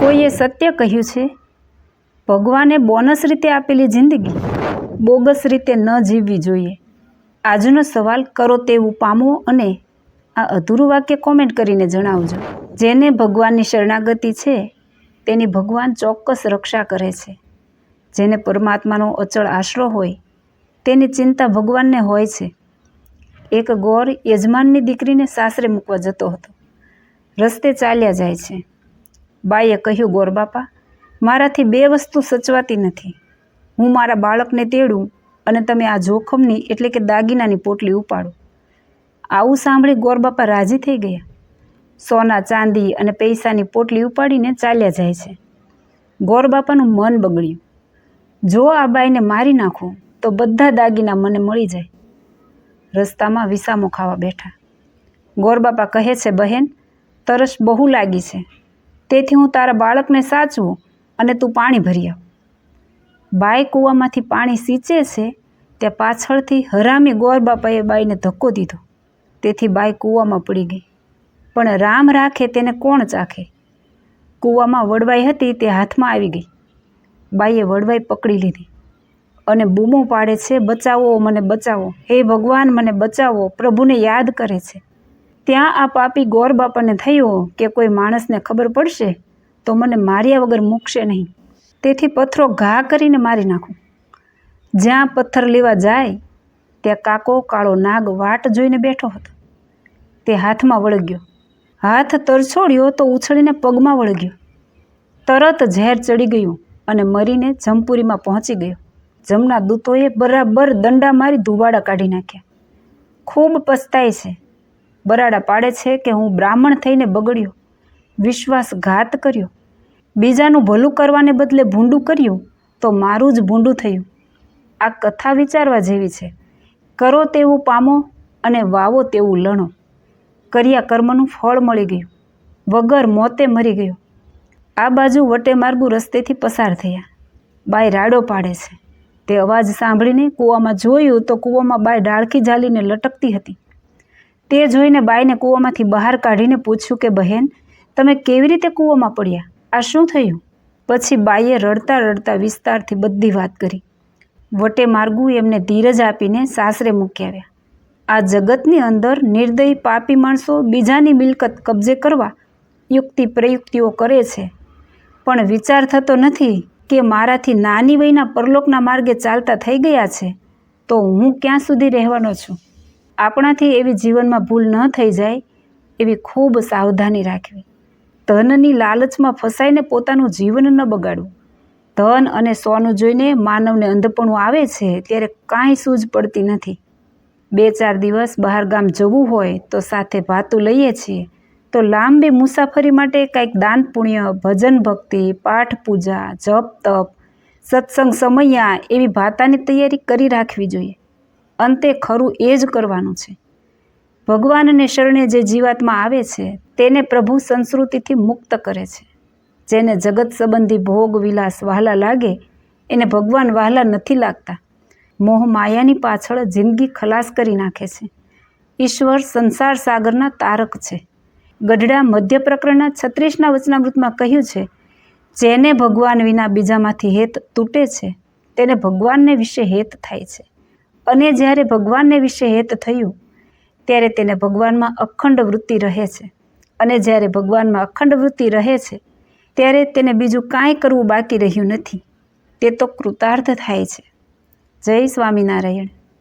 કોઈએ સત્ય કહ્યું છે, ભગવાને બોનસ રીતે આપેલી જિંદગી બોગસ રીતે ન જીવવી જોઈએ. આજનો સવાલ કરો તેવું પામો અને આ અધૂરું વાક્ય કોમેન્ટ કરીને જણાવજો. જેને ભગવાનની શરણાગતિ છે તેની ભગવાન ચોક્કસ રક્ષા કરે છે. જેને પરમાત્માનો અચળ આશરો હોય તેની ચિંતા ભગવાનને હોય છે. એક ગોર યજમાનની દીકરીને સાસરે મૂકવા જતો હતો. રસ્તે ચાલ્યા જાય છે. બાઈએ કહ્યું, ગોર બાપા, મારાથી 2 વસ્તુ સચવાતી નથી. હું મારા બાળકને તેડું અને તમે આ જોખમની એટલે કે દાગીનાની પોટલી ઉપાડો. આવું સાંભળી ગોરબાપા રાજી થઈ ગયા. સોના ચાંદી અને પૈસાની પોટલી ઉપાડીને ચાલ્યા જાય છે. ગોરબાપાનું મન બગડ્યું. જો આ બાઈને મારી નાખું તો બધા દાગીના મને મળી જાય. રસ્તામાં વિસામો ખાવા બેઠા. ગોરબાપા કહે છે, બહેન, તરસ બહુ લાગી છે, તેથી હું તારા બાળકને સાચવું અને તું પાણી ભરી આવ. બાઈ કૂવામાંથી પાણી સિંચે છે ત્યાં પાછળથી હરામી ગોરબાપાએ બાઈને ધક્કો દીધો. તેથી બાઈ કૂવામાં પડી ગઈ. પણ રામ રાખે તેને કોણ ચાખે? કૂવામાં વડવાઈ હતી તે હાથમાં આવી ગઈ. બાઈએ વડવાઈ પકડી લીધી અને બૂમો પાડે છે, બચાવો, મને બચાવો, હે ભગવાન, મને બચાવો. પ્રભુને યાદ કરે છે. ત્યાં આ પાપી ગોરબાપાને થયું કે કોઈ માણસને ખબર પડશે તો મને માર્યા વગર મૂકશે નહીં. તેથી પથ્થરો ઘા કરીને મારી નાખું. જ્યાં પથ્થર લેવા જાય ત્યાં કાકો કાળો નાગ વાટ જોઈને બેઠો હતો. તે હાથમાં વળગ્યો. હાથ તરછોડ્યો તો ઉછળીને પગમાં વળગ્યો. તરત ઝેર ચડી ગયું અને મરીને જમપુરીમાં પહોંચી ગયો. જમના દૂતોએ બરાબર દંડા મારી ધુવાડા કાઢી નાખ્યા. ખૂબ પસ્તાય છે. બરાડા પાડે છે કે હું બ્રાહ્મણ થઈને બગડ્યો, વિશ્વાસઘાત કર્યો, બીજાનું ભલું કરવાને બદલે ભૂંડું કર્યું તો મારું જ ભૂંડું થયું. આ કથા વિચારવા જેવી છે. કરો તેવું પામો અને વાવો તેવું લણો. કર્યા કર્મનું ફળ મળી ગયું. વગર મોતે મરી ગયો. આ બાજુ વટે માર્ગુ રસ્તેથી પસાર થયા. બાઈ રાડો પાડે છે. તે અવાજ સાંભળીને કૂવામાં જોયું તો કૂવામાં બાઈ ડાળખી ઝાલીને લટકતી હતી. તે જોઈને બાઈને કૂવામાંથી બહાર કાઢીને પૂછ્યું કે બહેન, તમે કેવી રીતે કૂવામાં પડ્યા? આ શું થયું? પછી બાઈએ રડતા રડતા વિસ્તારથી બધી વાત કરી. વટે માર્ગુ એમને ધીરજ આપીને સાસરે મૂકી આવ્યા. આ જગતની અંદર નિર્દયી પાપી માણસો બીજાની મિલકત કબજે કરવા યુક્તિ પ્રયુક્તિઓ કરે છે, પણ વિચાર થતો નથી કે મારાથી નાની વયના પરલોકના માર્ગે ચાલતા થઈ ગયા છે તો હું ક્યાં સુધી રહેવાનો છું. આપણાથી એવી જીવનમાં ભૂલ ન થઈ જાય એવી ખૂબ સાવધાની રાખવી. ધનની લાલચમાં ફસાઈને પોતાનું જીવન ન બગાડવું. ધન અને સોનું જોઈને માનવને અંધપણું આવે છે ત્યારે કાંઈ સૂઝ પડતી નથી. 2-4 દિવસ બહાર ગામ જવું હોય તો સાથે ભાતું લઈએ છીએ તો લાંબી મુસાફરી માટે કંઈક દાન પુણ્ય, ભજન ભક્તિ, પાઠ પૂજા, જપ તપ, સત્સંગ સમયા એવી ભાતાની તૈયારી કરી રાખવી જોઈએ. અંતે ખરું એ જ કરવાનું છે. ભગવાનને શરણે જે જીવાત્મા આવે છે તેને પ્રભુ સંસ્કૃતિથી મુક્ત કરે છે. જેને જગત સંબંધી ભોગ વિલાસ વહાલા લાગે એને ભગવાન વહાલા નથી લાગતા. મોહ માયાની પાછળ જિંદગી ખલાસ કરી નાખે છે. ઈશ્વર સંસાર સાગરના તારક છે. ગઢડા મધ્ય પ્રકરણના 36ના વચનામૃતમાં કહ્યું છે, જેને ભગવાન વિના બીજામાંથી હેત તૂટે છે તેને ભગવાનને વિશે હેત થાય છે. અને જ્યારે ભગવાનને વિશે હેત થયું ત્યારે તેને ભગવાનમાં અખંડ વૃત્તિ રહે છે. અને જ્યારે ભગવાનમાં અખંડ વૃત્તિ રહે છે ત્યારે તેને બીજું કાંઈ કરવું બાકી રહ્યું નથી. તે તો કૃતાર્થ થાય છે. જય સ્વામિનારાયણ.